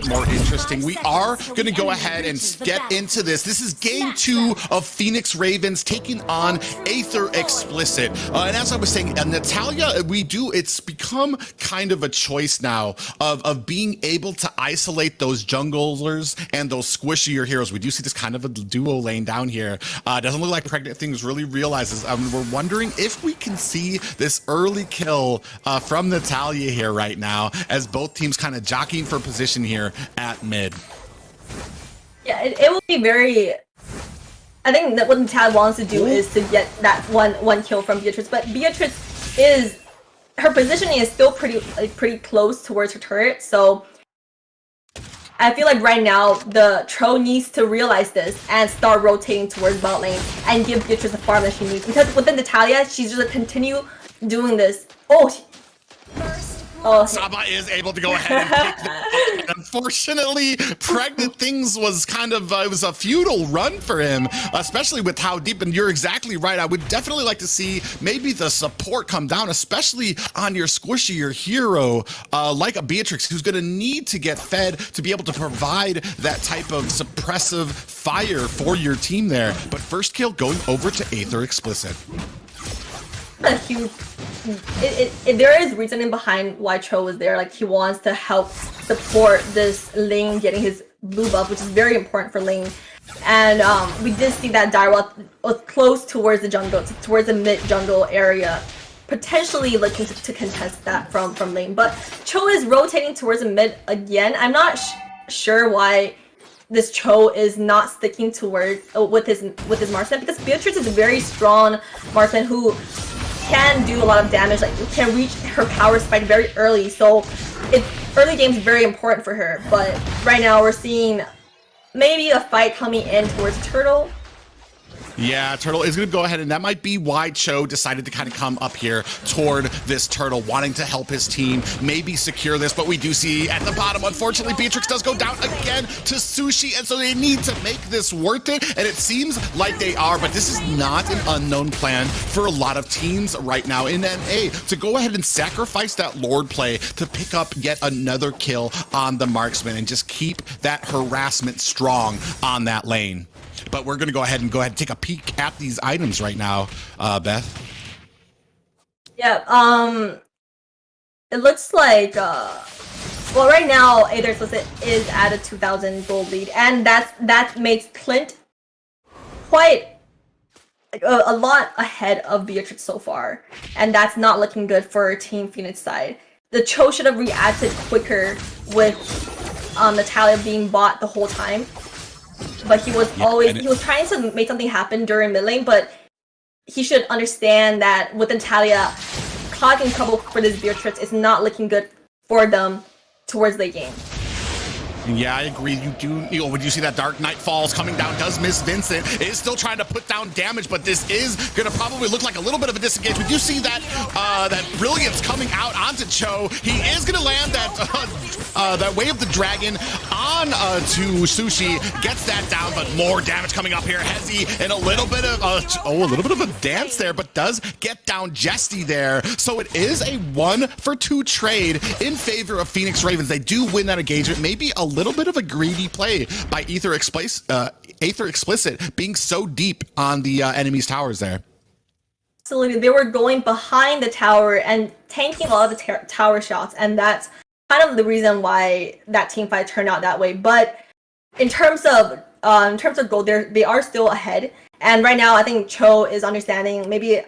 bit more interesting. We are going to go ahead and get into this. This is game 2 of Phoenix Ravens taking on Aether Explicit. And as I was saying, Natalia, it's become kind of a choice now of being able to isolate those junglers and those squishier heroes. We do see this kind of a duo lane down here. Doesn't look like Pregnant Things really realizes. We're wondering if we can see this early kill from Natalia here right now, as both teams kind of jockeying for position here at mid. Yeah, it will be very... I think that what Natalia wants to do is to get that one kill from Beatrice, but Beatrice is... her positioning is still pretty close towards her turret, so I feel like right now the Tro needs to realize this and start rotating towards bot lane and give Beatrice the farm that she needs. Because within Natalia, she's just continue doing this. Saba is able to go ahead and pick the up. Unfortunately, Pregnant Things was kind of, it was a futile run for him, especially with how deep, and you're exactly right. I would definitely like to see maybe the support come down, especially on your squishier hero, like a Beatrix, who's gonna need to get fed to be able to provide that type of suppressive fire for your team there. But first kill going over to Aether Explicit. A huge... there is reasoning behind why Cho was there. Like, he wants to help support this lane getting his blue buff, which is very important for lane. And we did see that Direwolf was close towards the jungle, towards the mid jungle area, potentially looking to contest that from lane. But Cho is rotating towards the mid again. I'm not sure why this Cho is not sticking towards with his marksman, because Beatrice is a very strong marksman who can do a lot of damage, like can reach her power spike very early, so early game is very important for her. But right now we're seeing maybe a fight coming in towards Turtle. Yeah, Turtle is going to go ahead, and that might be why Cho decided to kind of come up here toward this Turtle, wanting to help his team maybe secure this. But we do see at the bottom, unfortunately, Beatrix does go down again to Sushi, and so they need to make this worth it, and it seems like they are, but this is not an unknown plan for a lot of teams right now in NA, to go ahead and sacrifice that Lord play to pick up yet another kill on the marksman and just keep that harassment strong on that lane. But we're going to go ahead and take a peek at these items right now, Beth. Yeah, it looks like, well, right now, Aether Explicit is at a 2,000 gold lead, and that makes Clint quite a lot ahead of Beatrix so far, and that's not looking good for Team Phoenix side. The Cho should have reacted quicker with Natalia being bought the whole time. But he was he was trying to make something happen during mid lane, but he should understand that with Natalia causing trouble for this Beatrix is not looking good for them towards late game. Yeah, I agree. When you see that Dark Knight Falls coming down, does miss Vincent, is still trying to put down damage, but this is going to probably look like a little bit of a disengage. We do see that that Brilliance coming out onto Cho. He is going to land that Way of the Dragon on to Sushi, gets that down, but more damage coming up here. Hezi and a little bit of a dance there, but does get down Jesty there. So it is a 1-for-2 trade in favor of Phoenix Ravens. They do win that engagement. Maybe a little bit of a greedy play by Aether Explicit being so deep on the enemy's towers there. Absolutely, they were going behind the tower and tanking a lot of the tower shots, and that's kind of the reason why that team fight turned out that way. But in terms of gold, they are still ahead, and right now I think Cho is understanding. Maybe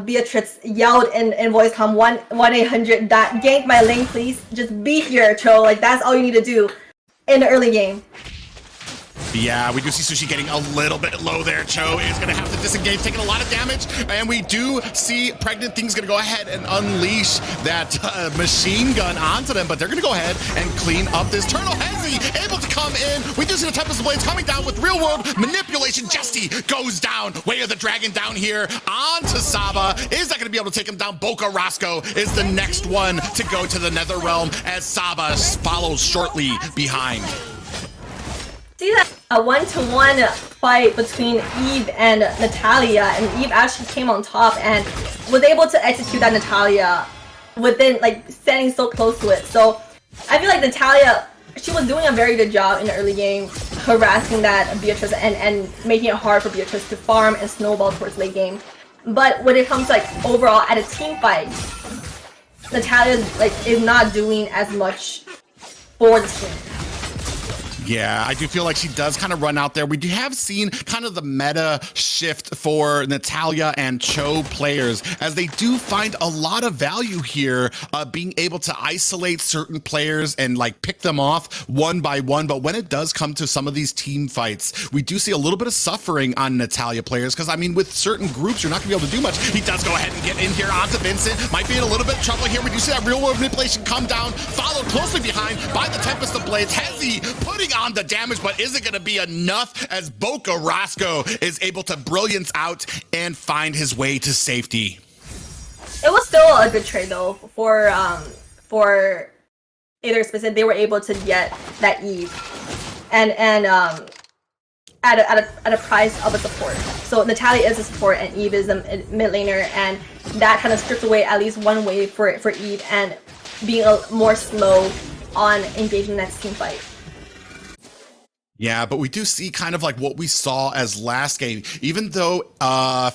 Beatrice yelled in voice comm 1-800 gank my lane, please. Just be here, Cho. Like, that's all you need to do in the early game. Yeah, we do see Sushi getting a little bit low there. Cho is going to have to disengage, taking a lot of damage. And we do see Pregnant Things going to go ahead and unleash that machine gun onto them. But they're going to go ahead and clean up this Turtle. Hezi able to come in. We do see the Tempest Blades coming down with real world manipulation. Jesty goes down. Way of the Dragon down here onto Saba. Is that going to be able to take him down? Boca Roscoe is the next one to go to the Nether Realm as Saba follows shortly behind. See that a 1-to-1 fight between Eve and Natalia, and Eve actually came on top and was able to execute that Natalia within, like, standing so close to it. So I feel like Natalia she was doing a very good job in the early game, harassing that Beatrice and making it hard for Beatrice to farm and snowball towards late game. But when it comes to like overall at a team fight, Natalia like is not doing as much for the team. Yeah, I do feel like she does kind of run out there. We do have seen kind of the meta shift for Natalia and Cho players as they do find a lot of value here, being able to isolate certain players and like pick them off one by one. But when it does come to some of these team fights, we do see a little bit of suffering on Natalia players because, I mean, with certain groups, you're not going to be able to do much. He does go ahead and get in here onto Vincent. Might be in a little bit of trouble here. We do see that real world manipulation come down, followed closely behind by the Tempest of Blades. Hezi putting on the damage, but is it going to be enough as Boca Roscoe is able to brilliance out and find his way to safety? It was still a good trade though for Aether Explicit. They were able to get that Eve and at a price of a support. So Natalia is a support and Eve is a mid laner, and that kind of strips away at least one wave for Eve and being more slow on engaging the next team fight. Yeah, but we do see kind of like what we saw as last game. Even though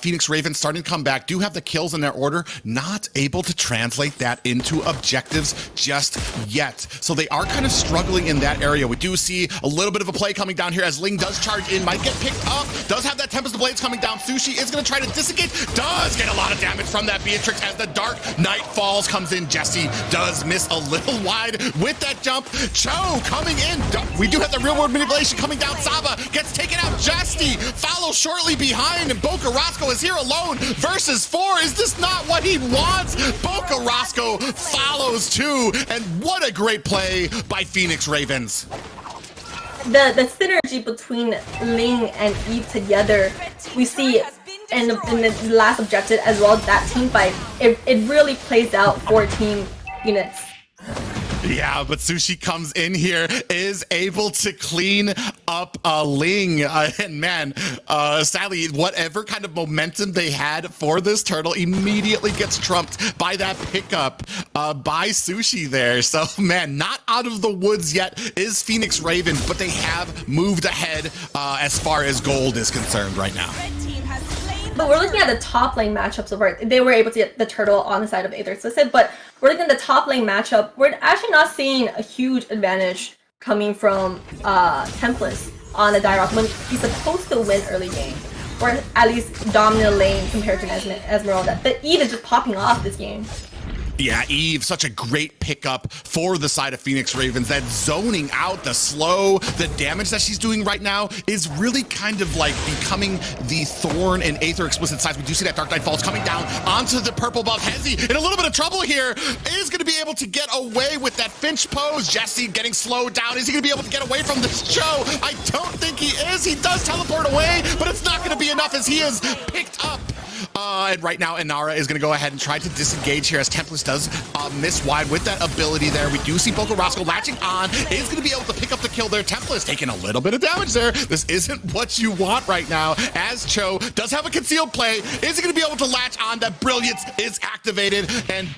Phoenix Ravens starting to come back, do have the kills in their order, not able to translate that into objectives just yet. So they are kind of struggling in that area. We do see a little bit of a play coming down here as Ling does charge in, might get picked up, does have that Tempest of Blades coming down. Sushi is going to try to disengage, does get a lot of damage from that Beatrix as the Dark Knight Falls comes in. Jesse does miss a little wide with that jump. Cho coming in. We do have the real world manipulation coming down. Saba gets taken out. Justy follows shortly behind, and Boca Roscoe is here alone versus 4. Is this not what he wants? Boca Roscoe follows too, and what a great play by Phoenix Ravens. The synergy between Ling and Eve together, we see in the last objective as well as that team fight. It really plays out for team units. Yeah, but Sushi comes in here, is able to clean up Ling. And man, sadly, whatever kind of momentum they had for this turtle immediately gets trumped by that pickup by Sushi there. So man, not out of the woods yet is Phoenix Ravens, but they have moved ahead as far as gold is concerned right now. But we're looking at the top lane matchup so far. They were able to get the turtle on the side of Aether Explicit, but we're looking at the top lane matchup. We're actually not seeing a huge advantage coming from Tempest on the Dyrok when he's supposed to win early game, or at least dominant lane compared to Esmeralda. The Eve is just popping off this game. Yeah, Eve, such a great pickup for the side of Phoenix Ravens. That zoning out, the slow, the damage that she's doing right now is really kind of like becoming the thorn in Aether Explicit sides. We do see that Dark Knight Falls coming down onto the purple buff. Hezi in a little bit of trouble here, is going to be able to get away with that Finch pose. Jesse getting slowed down. Is he going to be able to get away from this Cho? I don't think he is. He does teleport away, but it's not going to be enough as he is picked up. And right now, Inara is going to go ahead and try to disengage here as Tempest does miss wide with that ability there. We do see Boca Roscoe latching on, is going to be able to pick up the kill there. Tempest taking a little bit of damage there. This isn't what you want right now, as Cho does have a concealed play. Is he going to be able to latch on? That Brilliance is activated, and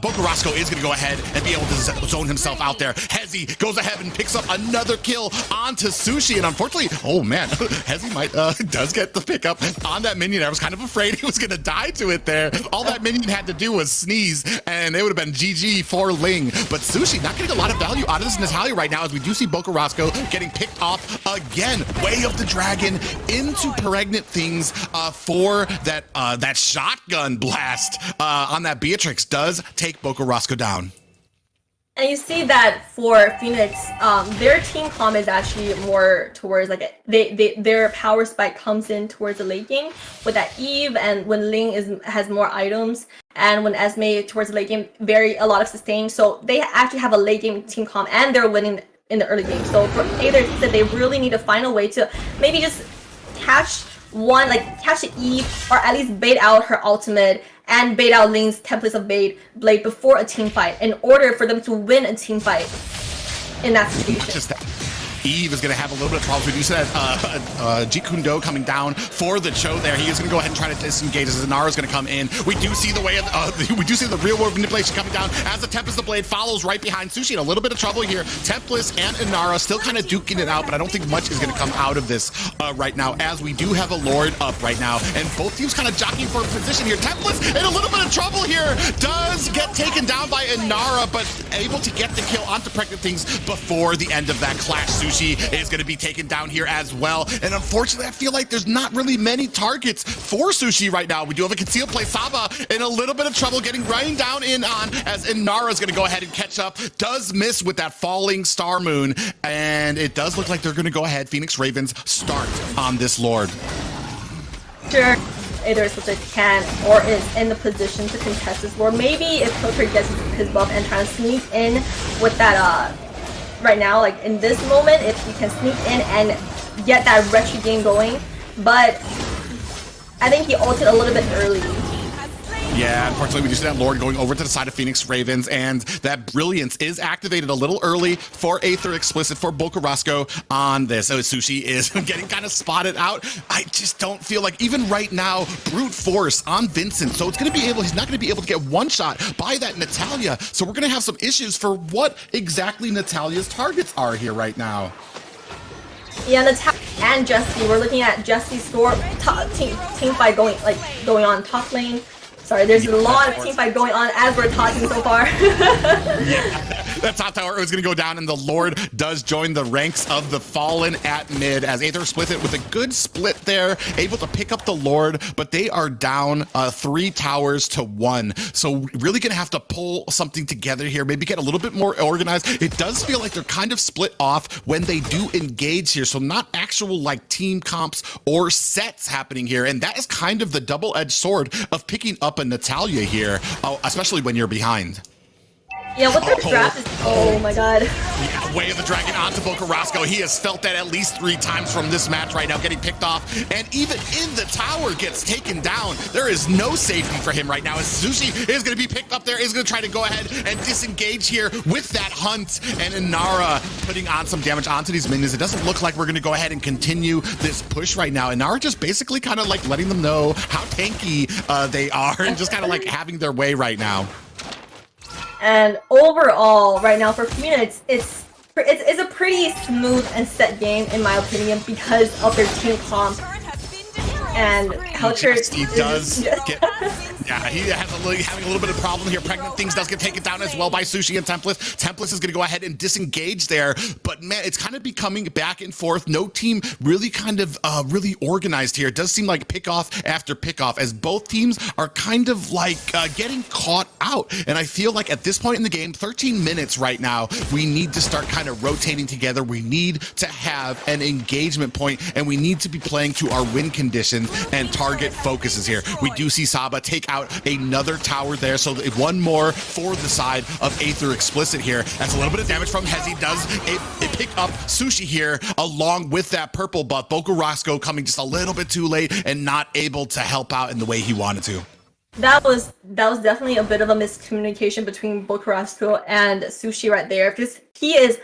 Boca Roscoe is going to go ahead and be able to zone himself out there. Hezi goes ahead and picks up another kill onto Sushi, and unfortunately, oh man, Hezi might does get the pickup on that minion. I was kind of afraid he was going to die to it there. All that minion had to do was sneeze, and it would have been GG for Ling. But Sushi not getting a lot of value out of this Natalia right now, as we do see Boca Roscoe getting picked off again. Way of the Dragon into Pregnant Things for that shotgun blast on that Beatrix does take Boca Roscoe down. And you see that for Phoenix, their team comm is actually more towards like their power spike comes in towards the late game with that Eve, and when Ling has more items, and when Esme towards the late game a lot of sustain. So they actually have a late game team comm, and they're winning in the early game. So for Aether, they really need to find a way to maybe just catch the Eve, or at least bait out her ultimate and bait out Ling's Templates of Blade before a team fight in order for them to win a team fight in that situation. Eve is going to have a little bit of problems. We do see that Jikundo coming down for the Cho there. He is going to go ahead and try to disengage as Inara is going to come in. We do see the way of we do see the real world manipulation coming down as the Tempest the Blade follows right behind Sushi in a little bit of trouble here. Tempest and Inara still kind of duking it out, but I don't think much is going to come out of this right now, as we do have a Lord up right now, and both teams kind of jockeying for a position here. Tempest in a little bit of trouble here, does get taken down by Inara, but able to get the kill onto Pregnant Things before the end of that clash. Sushi is going to be taken down here as well, and unfortunately I feel like there's not really many targets for Sushi right now. We do have a concealed play. Saba in a little bit of trouble getting rained down in on, as Inara is going to go ahead and catch up. Does miss with that falling Star Moon, and it does look like they're going to go ahead. Phoenix Ravens start on this Lord. Sure, Aether Explicit can or is in the position to contest this Lord. Maybe if Pilcher gets his buff and tries to sneak in with that, right now, like in this moment, if he can sneak in and get that retro game going, but I think he ulted a little bit early. Yeah, unfortunately, we do see that Lord going over to the side of Phoenix Ravens, and that Brilliance is activated a little early for Aether Explicit for Bocarasco on this. So Sushi is getting kind of spotted out. I just don't feel like, even right now, brute force on Vincent. So it's going to be able, he's not going to be able to get one shot by that Natalia. So we're going to have some issues for what exactly Natalia's targets are here right now. Yeah, Natalia and Jessie. We're looking at Jessie's score team fight going on top lane. Sorry, there's a lot of teamfight going on as we're talking so far. Yeah, that top tower is going to go down, and the Lord does join the ranks of the Fallen at mid, as Aether Explicit with a good split there, able to pick up the Lord, but they are down 3 towers to 1. So really going to have to pull something together here, maybe get a little bit more organized. It does feel like they're kind of split off when they do engage here, so not actual like team comps or sets happening here, and that is kind of the double-edged sword of picking up a Natalia here, especially when you're behind. Yeah, what their draft is, oh my god. Yeah, Way of the Dragon onto Bocarasco. He has felt that at least 3 times from this match right now, getting picked off, and even in the tower gets taken down. There is no safety for him right now, as Sushi is going to be picked up there, is going to try to go ahead and disengage here with that hunt, and Inara putting on some damage onto these minions. It doesn't look like we're going to go ahead and continue this push right now. Inara just basically kind of like letting them know how tanky they are, and just kind of like having their way right now. And overall, right now for Phoenix, it's a pretty smooth and set game in my opinion because of their team comp. And Helcher does get, yeah, he has having a little bit of problem here. Pregnant Things does get taken down as well by Sushi and Templess. Templess is going to go ahead and disengage there, but man, it's kind of becoming back and forth. No team really kind of really organized here. It does seem like pickoff after pickoff, as both teams are kind of like getting caught out. And I feel like at this point in the game, 13 minutes right now, we need to start kind of rotating together. We need to have an engagement point, and we need to be playing to our win conditions and target focuses here. We do see Saba take out another tower there, so one more for the side of Aether Explicit here. That's a little bit of damage from Hezi. Does it pick up Sushi here along with that purple buff. Bocarasco coming just a little bit too late and not able to help out in the way he wanted to. That was definitely a bit of a miscommunication between Bocarasco and Sushi right there, because he is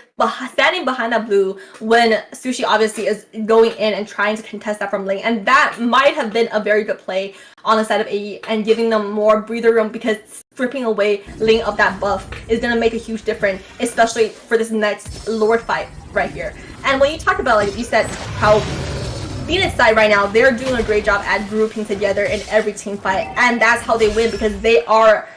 standing behind that blue when Sushi obviously is going in and trying to contest that from lane, and that might have been a very good play on the side of AE and giving them more breather room, because stripping away lane of that buff is going to make a huge difference, especially for this next Lord fight right here. And when you talk about, like you said, how Phoenix side right now, they're doing a great job at grouping together in every team fight, and that's how they win, because they are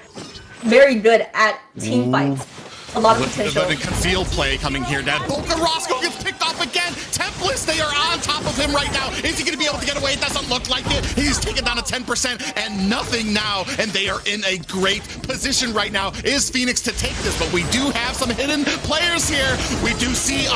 very good at team fights. A lot of potential. The concealed play coming here. Now Bocarasco gets picked off again. Templess, they are on top of him right now. Is he going to be able to get away? It doesn't look like it. He's taken down to 10% and nothing now, and they are in a great position right now. Is Phoenix to take this? But we do have some hidden players here. We do see,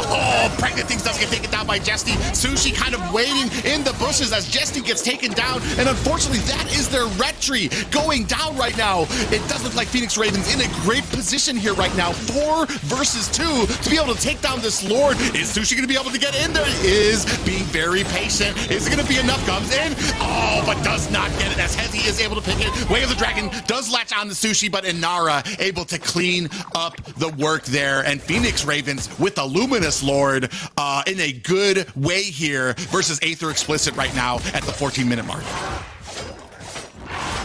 Pregnant Things does get taken down by Jesty. Sushi kind of waiting in the bushes as Jesty gets taken down, and unfortunately that is their retry going down right now. It does look like Phoenix Ravens in a great position here right now. 4 versus 2 to be able to take down this Lord. Is Sushi going to be able to get in there? He is being very patient. Is it going to be enough? Comes in. Oh, but does not get it as Hezi is able to pick it. Way of the Dragon does latch on the Sushi, but Inara able to clean up the work there. And Phoenix Ravens with the Luminous Lord in a good way here versus Aether Explicit right now at the 14-minute mark.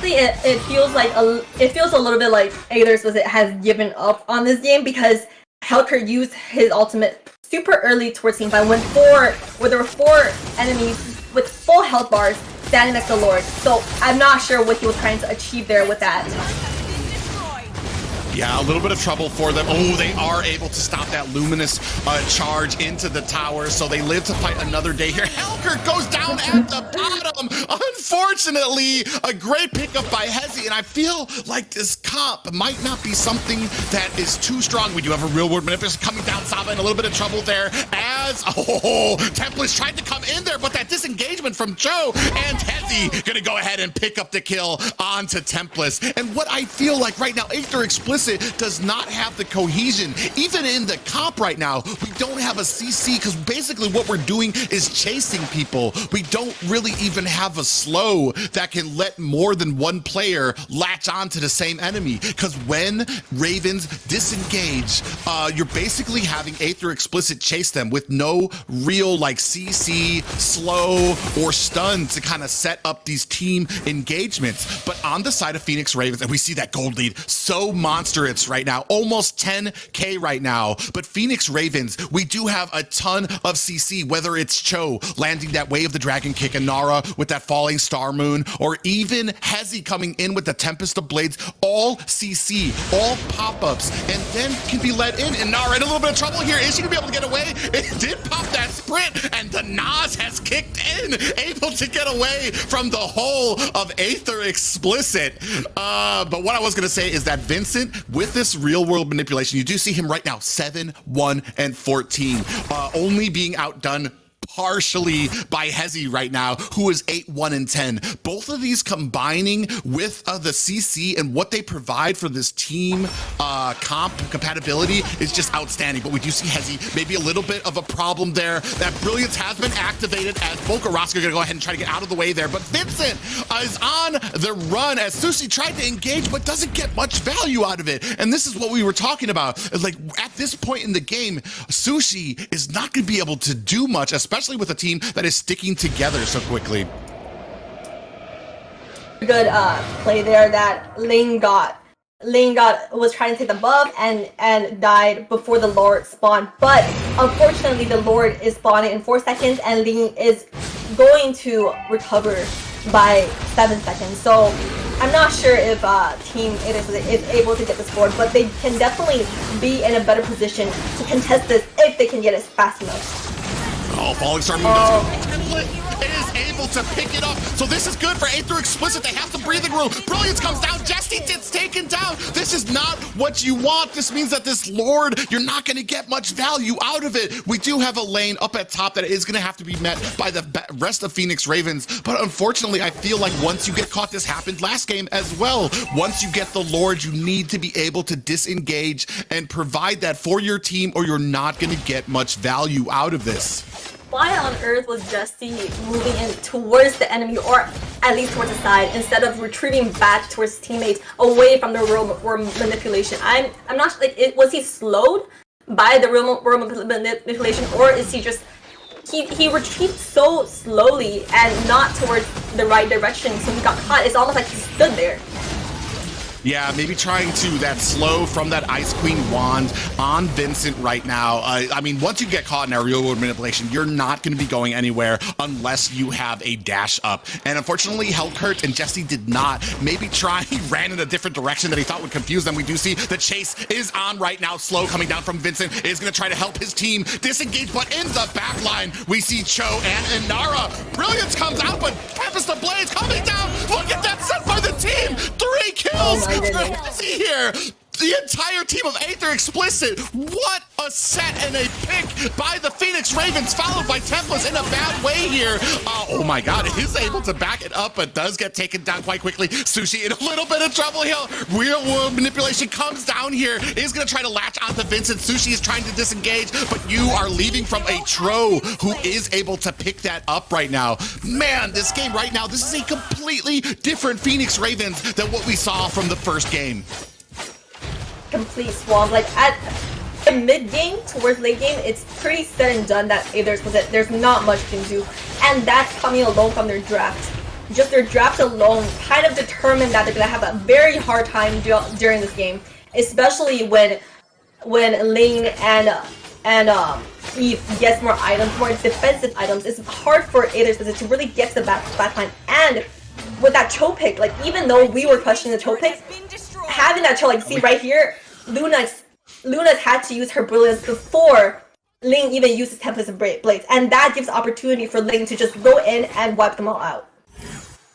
It feels like it feels a little bit like Aether Explicit has given up on this game because Helker used his ultimate super early towards team fight when there were 4 enemies with full health bars standing next to Lord. So I'm not sure what he was trying to achieve there with that. Yeah, a little bit of trouble for them. Oh, they are able to stop that Luminous charge into the tower, so they live to fight another day here. Helker goes down at the bottom. Unfortunately, a great pickup by Hezi, and I feel like this comp might not be something that is too strong. We do have a real world manipulation coming down. Saba in a little bit of trouble there as, Templars tried to come in there, but that disengagement from Cho and Hezi gonna go ahead and pick up the kill onto Templars. And what I feel like right now, Aether Explicit does not have the cohesion. Even in the comp right now, we don't have a CC because basically what we're doing is chasing people. We don't really even have a slow that can let more than one player latch onto the same enemy. Because when Ravens disengage, you're basically having Aether Explicit chase them with no real like CC, slow, or stun to kind of set up these team engagements. But on the side of Phoenix Ravens, and we see that gold lead so monstrous right now, almost 10K right now. But Phoenix Ravens, we do have a ton of CC, whether it's Cho landing that Way of the Dragon kick, Inara with that falling star moon, or even Hezi coming in with the Tempest of Blades, all CC, all pop-ups, and then can be let in. Inara in a little bit of trouble here. Is she gonna be able to get away? It did pop that sprint, and the Nas has kicked in, able to get away from the whole of Aether Explicit. But what I was gonna say is that Vincent, with this real world manipulation, you do see him right now 7, 1, and 14, only being outdone partially by Hezi right now, who is 8, 1, and 10. Both of these combining with the CC and what they provide for this team comp compatibility is just outstanding. But we do see Hezi maybe a little bit of a problem there. That Brilliance has been activated as Volkaraska are gonna go ahead and try to get out of the way there. But Vincent is on the run as Sushi tried to engage but doesn't get much value out of it. And this is what we were talking about. Like at this point in the game, Sushi is not gonna be able to do much, especially with a team that is sticking together so quickly. Good play there that Ling was trying to take the buff and died before the Lord spawned. But unfortunately, the Lord is spawning in 4 seconds, and Ling is going to recover by 7 seconds. So I'm not sure if Team Aether is able to get this board, but they can definitely be in a better position to contest this if they can get it fast enough. Oh, Falling Star Moon does Template is able to pick it up. So this is good for Aether Explicit. They have some breathing room. Brilliance comes down. Jesty gets taken down. This is not what you want. This means that this Lord, you're not going to get much value out of it. We do have a lane up at top that is going to have to be met by the rest of Phoenix Ravens. But unfortunately, I feel like once you get caught, this happened last game as well. Once you get the Lord, you need to be able to disengage and provide that for your team, or you're not going to get much value out of this. Why on earth was Justy moving in towards the enemy, or at least towards the side, instead of retreating back towards teammates away from the room manipulation? I'm not like was he slowed by the room manipulation, or is he just he retreats so slowly and not towards the right direction, so he got caught? It's almost like he stood there. Yeah, maybe trying to that slow from that Ice Queen wand on Vincent right now. I mean, once you get caught in that real world manipulation, you're not going to be going anywhere unless you have a dash up. And unfortunately, Hellkurt and Jesse did not. Maybe try, he ran in a different direction that he thought would confuse them. We do see the chase is on right now. Slow coming down from Vincent is going to try to help his team disengage, but in the back line, we see Cho and Inara. Brilliance comes out, but Tempest of Blades coming down. Look at that set by the team. 3 kills. Here, the entire team of Aether Explicit. What a set and a pick by the Phoenix Phoenix Ravens followed by Tempest in a bad way here. Oh my god, is able to back it up, but does get taken down quite quickly. Sushi in a little bit of trouble here. Real world manipulation comes down here. Is going to try to latch onto Vincent. Sushi is trying to disengage, but you are leaving from a Tro who is able to pick that up right now. Man, this game right now, this is a completely different Phoenix Ravens than what we saw from the first game. Complete swamp. Like at the mid game towards late game, it's pretty said and done that Aether Explicit, there's not much you can do, and that's coming alone from their draft. Just their draft alone kind of determined that they're gonna have a very hard time during this game, especially when Ling and Eve gets more items, more defensive items. It's hard for Aether Explicit to really get to the backline, and with that Cho pick, like even though we were questioning the Cho pick, having that Cho, like see right here, Luna's had to use her brilliance before Ling even uses Tempest and Blades, and that gives opportunity for Ling to just go in and wipe them all out.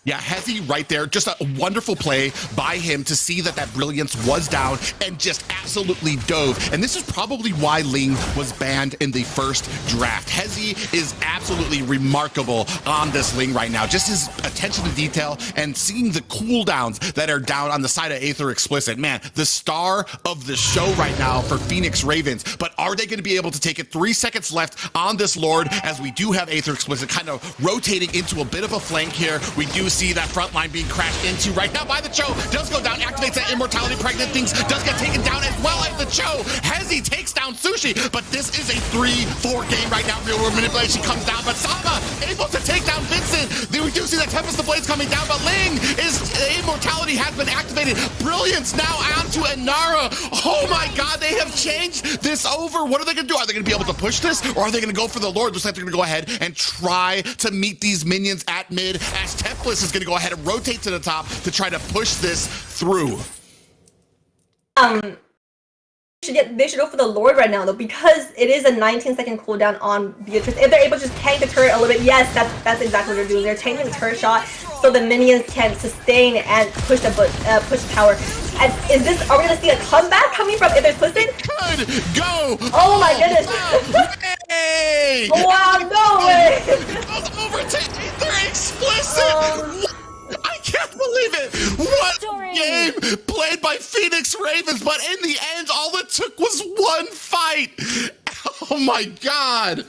Yeah, Hezi right there, just a wonderful play by him to see that that brilliance was down and just absolutely dove. And this is probably why Ling was banned in the first draft. Hezi is absolutely remarkable on this Ling right now. Just his attention to detail and seeing the cooldowns that are down on the side of Aether Explicit. Man, the star of the show right now for Phoenix Ravens. But are they going to be able to take it? 3 seconds left on this Lord as we do have Aether Explicit kind of rotating into a bit of a flank here. We do see that front line being crashed into right now by the Cho. Does go down, activates that immortality pregnant things, does get taken down as well as the Cho. Hezi takes down Sushi, but this is a 3-4 game right now. Real world manipulation comes down, but Sama able to take down Vincent. We do see that Tempest the Blades coming down, but Ling is immortality has been activated. Brilliance now onto Inara. Oh my god, they have changed this over. What are they gonna do? Are they gonna be able to push this, or are they gonna go for the Lord? Looks like they're gonna go ahead and try to meet these minions at mid, as Tempest is gonna go ahead and rotate to the top to try to push this through. They should go for the Lord right now though, because it is a 19-second cooldown on Beatrice. If they're able to just tank the turret a little bit, yes, that's exactly what they're doing. They're tanking the turret shot so the minions can sustain and push the tower. And are we gonna see a comeback coming from Aether Explicit? Could go. Oh my goodness! Hey! Wow, no way! It goes over to Aether Explicit. I can't believe it! What game played by Phoenix Ravens, but in the end, all it took was one fight! Oh my god!